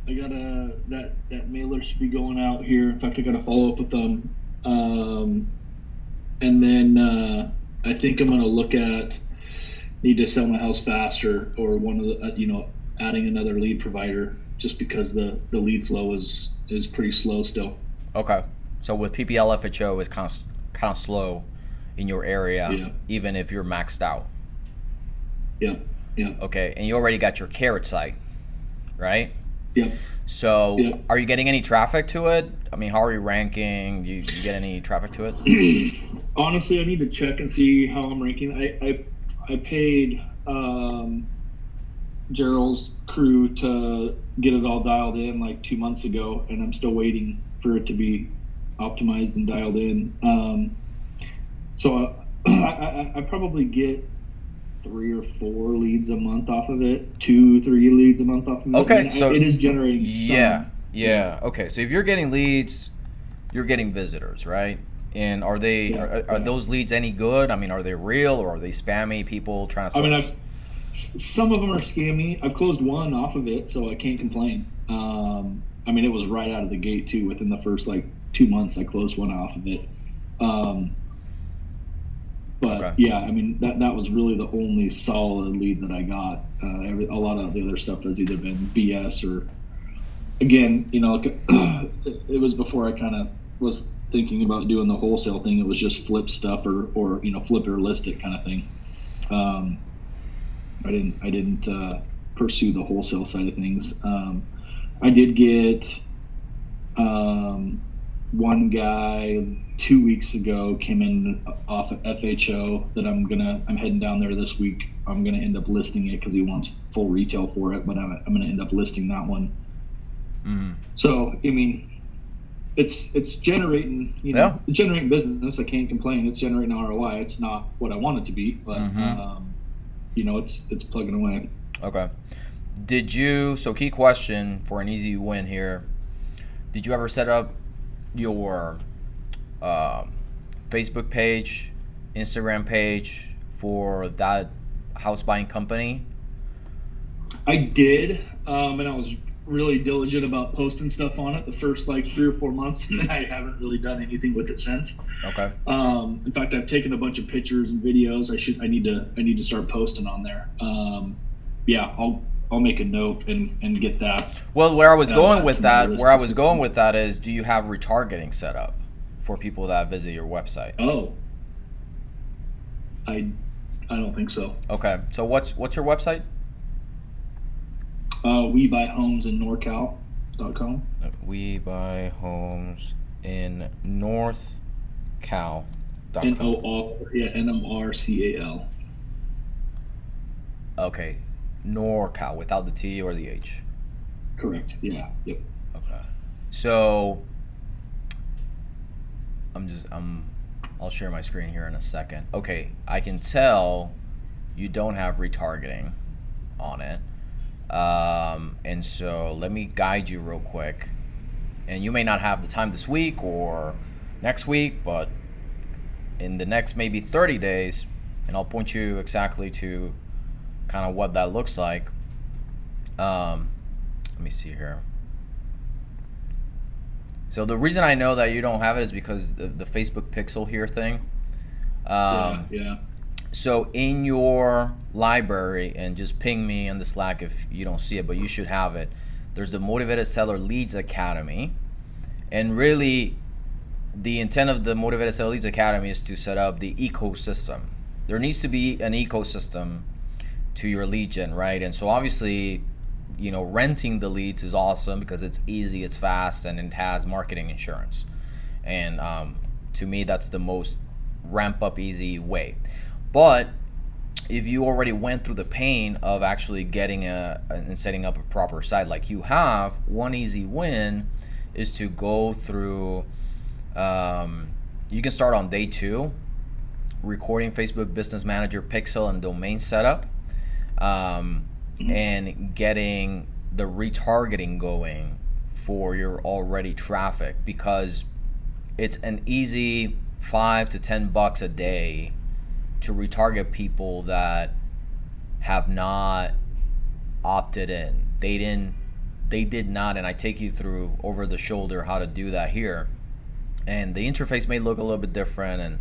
I got that mailer should be going out here. In fact, I got to follow up with them. And then I think I'm going to look at need to sell my house faster, or one of the adding another lead provider, just because the lead flow is pretty slow still. Okay. So with PPL FHO is kind of slow in your area, Yeah. even if you're maxed out. Yeah. Yeah. Okay, and you already got your carrot site, right? Yeah. So Yeah. are you getting any traffic to it? I mean, how are you ranking? You get any traffic to it? Honestly, I need to check and see how I'm ranking. I paid Gerald's crew to get it all dialed in like 2 months ago, and I'm still waiting for it to be optimized and dialed in. So I probably get 3 or 4 leads a month off of it, 2, 3 leads a month off of it. I Okay, mean, so it is generating yeah, some. Yeah. yeah. Okay, so if you're getting leads, you're getting visitors, right? And are they Yeah. are Yeah. those leads any good? I mean, are they real or are they spammy people trying to I mean, start? some of them are scammy. I've closed one off of it, so I can't complain. I mean, it was right out of the gate too. Within the first like 2 months, I closed one off of it. Um, but Okay. yeah, I mean that was really the only solid lead that I got. A lot of the other stuff has either been BS or, again, like, it was before I kind of was thinking about doing the wholesale thing. It was just flip stuff, or flip or list it kind of thing. Um, I didn't pursue the wholesale side of things. I did get um, one guy 2 weeks ago came in off of FHO that I'm heading down there this week. I'm gonna end up listing it because he wants full retail for it, but I'm gonna end up listing that one. Mm-hmm. So I mean, it's generating Yeah. generating business. I can't complain. It's generating ROI. It's not what I want it to be, but Mm-hmm. it's plugging away. Okay. So key question for an easy win here. Did you ever set up your uh, Facebook page, Instagram page for that house buying company? I did, and I was really diligent about posting stuff on it the first like 3 or 4 months, and I haven't really done anything with it since. Okay. In fact, I've taken a bunch of pictures and videos. I need to start posting on there. Yeah, I'll make a note and get that. Well, where I was going Add with to my that, list where I of was stuff. going with that is, do you have retargeting set up for people that visit your website? Oh, I I don't think so. Okay. So what's your website? We buy homes in NorCal.com. We buy homes in North N Cal.com. O R yeah NMRCAL. Okay. NorCal without the T or the H. Correct. Yeah. Yep. Okay. So I'll share my screen here in a second. Okay, I can tell you don't have retargeting on it. And so let me guide you real quick. And you may not have the time this week or next week, but in the next maybe 30 days, and I'll point you exactly to kind of what that looks like. Let me see here. So the reason I know that you don't have it is because the Facebook pixel here thing. Yeah. Um, Yeah. so in your library, and just ping me on the Slack if you don't see it, but you should have it. There's the Motivated Seller Leads Academy, and really, the intent of the Motivated Seller Leads Academy is to set up the ecosystem. There needs to be an ecosystem to your lead gen, right? And so obviously, renting the leads is awesome because it's easy, it's fast, and it has marketing insurance. And to me, that's the most ramp up easy way. But if you already went through the pain of actually getting and setting up a proper site like you have, one easy win is to go through. You can start on day 2, recording Facebook Business Manager pixel and domain setup, and getting the retargeting going for your already traffic, because it's an easy $5 to $10 a day to retarget people that have not opted in. They didn't they did not, and I take you through over the shoulder how to do that here. And the interface may look a little bit different, and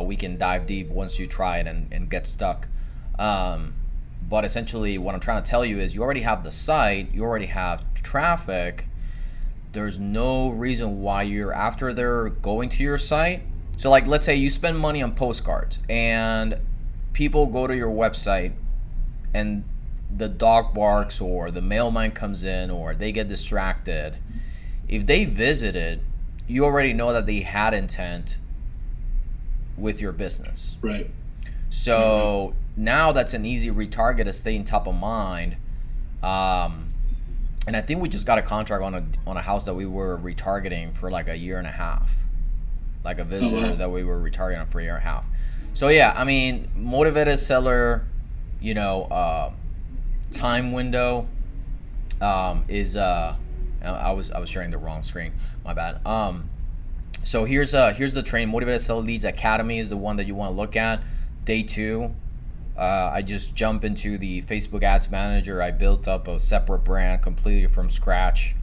we can dive deep once you try it and get stuck. But essentially what I'm trying to tell you is you already have the site, you already have traffic. There's no reason why you're after they're going to your site. So like, let's say you spend money on postcards and people go to your website and the dog barks or the mailman comes in or they get distracted. If they visited, you already know that they had intent with your business. Right. So now that's an easy retarget to stay in top of mind. And I think we just got a contract on a house that we were retargeting for like a year and a half, like a visitor that we were retargeting for a year and a half. So yeah, I mean, motivated seller, time window is I was sharing the wrong screen. My bad. So here's the training. Motivated Seller Leads Academy is the one that you want to look at. Day 2. I just jump into the Facebook Ads Manager. I built up a separate brand completely from scratch.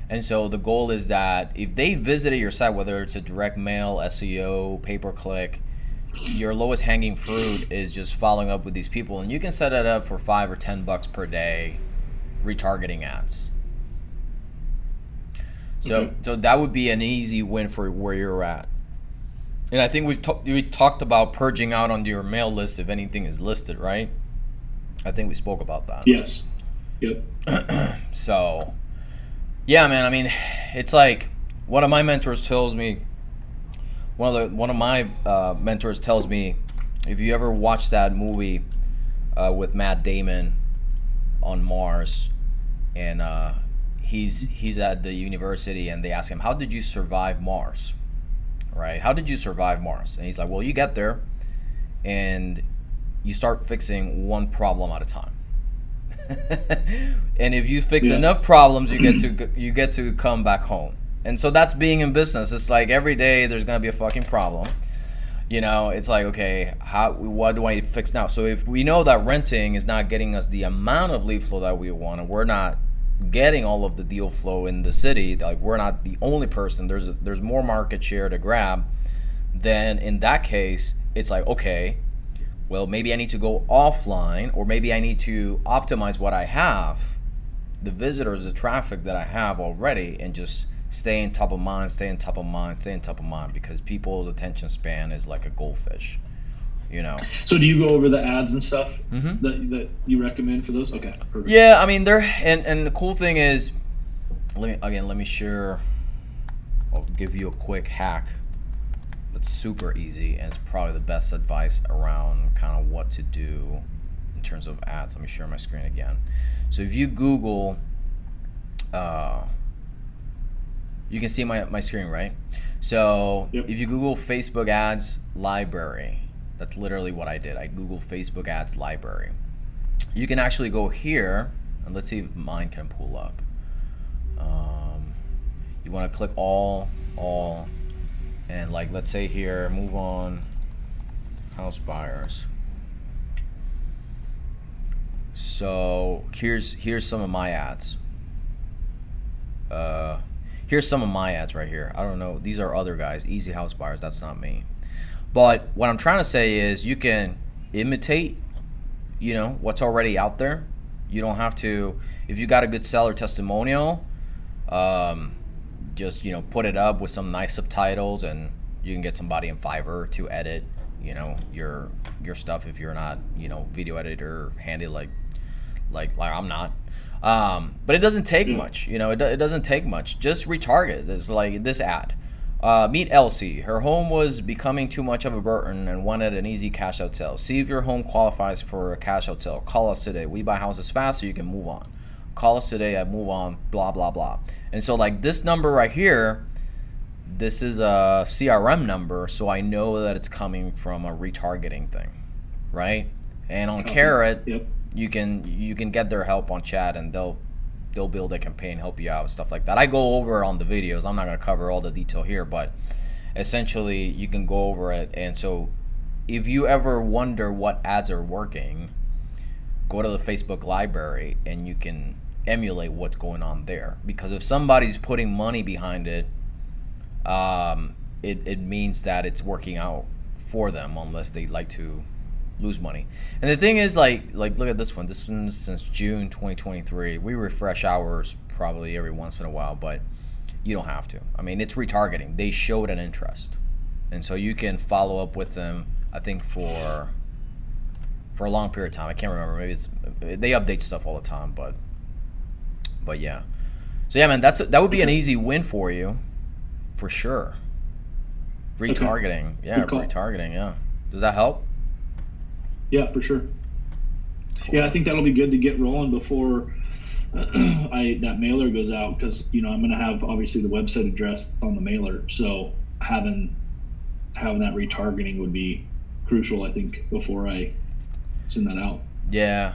And so the goal is that if they visited your site, whether it's a direct mail, SEO, pay-per-click, your lowest hanging fruit is just following up with these people. And you can set it up for $5 or $10 per day, retargeting ads. So that would be an easy win for where you're at. And I think we talked about purging out on your mail list if anything is listed, right? I think we spoke about that. Yes. Yep. So, yeah, man. I mean, it's like one of my mentors tells me. One of my mentors tells me, if you ever watch that movie with Matt Damon on Mars, and he's at the university, and they ask him, "How did you survive Mars?" Right? How did you survive Mars? And he's like, well, you get there and you start fixing one problem at a time. And if you fix enough problems, you get to come back home. And so that's being in business. It's like every day there's going to be a fucking problem. It's like, okay, what do I fix now? So if we know that renting is not getting us the amount of lead flow that we want, and we're not getting all of the deal flow in the city, like we're not the only person, there's more market share to grab, then in that case it's like, okay, well, maybe I need to go offline, or maybe I need to optimize what I have, the visitors, the traffic that I have already, and just stay in top of mind, because people's attention span is like a goldfish. So do you go over the ads and stuff that you recommend for those? Okay, perfect. Yeah, I mean, and the cool thing is, let me share. I'll give you a quick hack that's super easy, and it's probably the best advice around kind of what to do in terms of ads. Let me share my screen again. So if you Google, you can see my screen, right? So if you Google Facebook ads library, that's literally what I did. I Googled Facebook ads library. You can actually go here, and let's see if mine can pull up. You want to click all, and like, let's say here, move on, house buyers. So here's some of my ads. Here's some of my ads right here. I don't know, these are other guys, Easy House Buyers, that's not me. But what I'm trying to say is you can imitate, what's already out there. You don't have to, if you got a good seller testimonial, just, put it up with some nice subtitles, and you can get somebody in Fiverr to edit, your stuff if you're not, video editor handy like I'm not. But it doesn't take much, it doesn't take much. Just retarget. It's like this ad. Meet Elsie. Her home was becoming too much of a burden and wanted an easy cash out sale. See if your home qualifies for a cash out sale. Call us today. We buy houses fast so you can move on. Call us today at move on, blah, blah, blah. And so like this number right here, this is a CRM number, so I know that it's coming from a retargeting thing, right? And on Carrot, you can get their help on chat, and they'll build a campaign, help you out, stuff like that. I go over on the videos. I'm not going to cover all the detail here, but essentially you can go over it. And so if you ever wonder what ads are working, go to the Facebook library, and you can emulate what's going on there. Because if somebody's putting money behind it, it means that it's working out for them, unless they like to lose money. And the thing is, like look at this one. This one's since June 2023. We refresh ours probably every once in a while, but you don't have to. I mean, it's retargeting. They showed an interest, and so you can follow up with them. I think for a long period of time. I can't remember. Maybe they update stuff all the time, but yeah. So yeah, man, that would be an easy win for you, for sure. Retargeting, yeah, retargeting, yeah. Does that help? Yeah, for sure. Cool. Yeah, I think that'll be good to get rolling before that mailer goes out, because I'm going to have obviously the website address on the mailer, so having that retargeting would be crucial, I think, before I send that out. Yeah.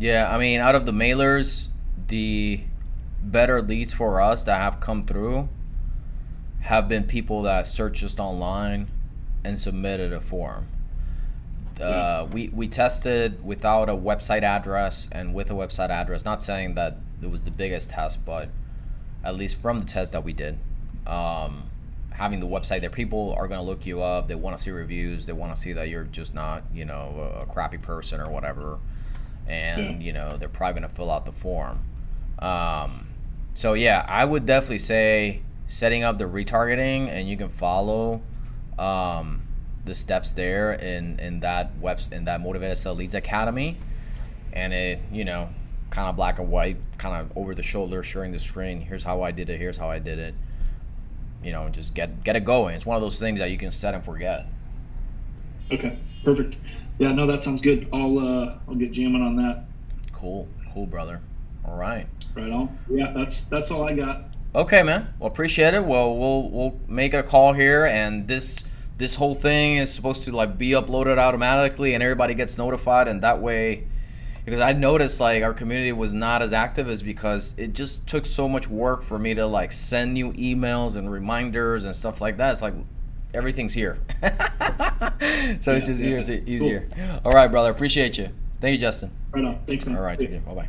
I mean, out of the mailers, the better leads for us that have come through have been people that searched just online and submitted a form. We tested without a website address and with a website address. Not saying that it was the biggest test, but at least from the test that we did, having the website there, people are going to look you up. They want to see reviews. They want to see that you're just not, a crappy person or whatever. And, they're probably going to fill out the form. So yeah, I would definitely say setting up the retargeting, and you can follow the steps there in that Motivated Sell Leads Academy, and it kind of black and white, kind of over the shoulder, sharing the screen. Here's how I did it. Here's how I did it. Just get it going. It's one of those things that you can set and forget. Okay, perfect. Yeah, no, that sounds good. I'll get jamming on that. Cool, brother. All right. Right on. Yeah, that's all I got. Okay, man. Well, appreciate it. Well, we'll make it a call here, and this whole thing is supposed to be uploaded automatically, and everybody gets notified, and that way, because I noticed our community was not as active, is because it just took so much work for me to send you emails and reminders and stuff like that. It's everything's here. So it's just easier. Cool. All right, brother. Appreciate you. Thank you, Justin. Right on. Thanks, man. All right. Take care. Bye-bye.